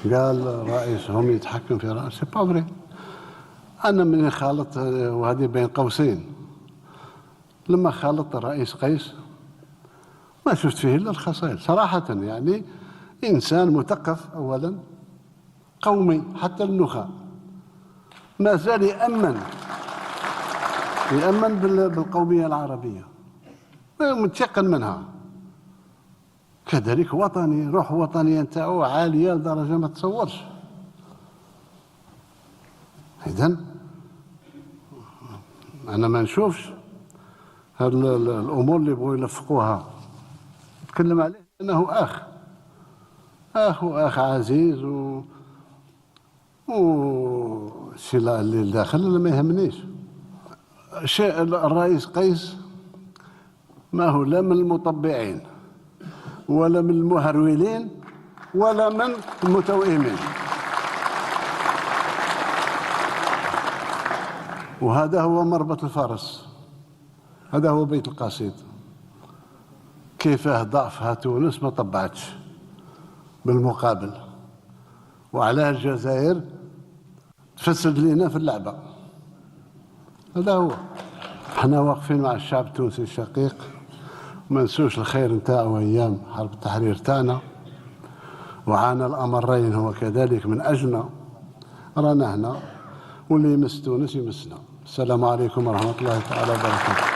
قال رئيسهم يتحكم في رأسه، سي با فري. أنا من خالط، وهذه بين قوسين، لما خالط الرئيس قيس ما شفت فيه إلا الخصائل صراحة. يعني إنسان مثقف أولا، قومي حتى النخاع، ما زال يأمن بالقومية العربية، متيقن منها. كذلك وطني، روح وطنية نتاعو عالية لدرجة ما تصورش. إذن أنا ما نشوفش هاد الأمور اللي بغوا يلفقوها نتكلم عليه أنه أخ عزيز، الشيء اللي داخل أنا ما يهمنيش. الرئيس قيس ما هو لا من المطبعين ولا من المهرولين ولا من المتوائمين، وهذا هو مربط الفرس، هذا هو بيت القصيد. كيفاه ضعفها تونس ما طبعتش بالمقابل، وعلى الجزائر تفسد لنا في اللعبة. هذا هو. احنا واقفين مع الشعب التونسي الشقيق، ما نسوش الخير نتاعو ايام حرب التحرير تاعنا، وعانى الامرين هو كذلك من اجلنا. رانا هنا، واللي يمس تونس يمسنا. السلام عليكم ورحمة الله تعالى وبركاته.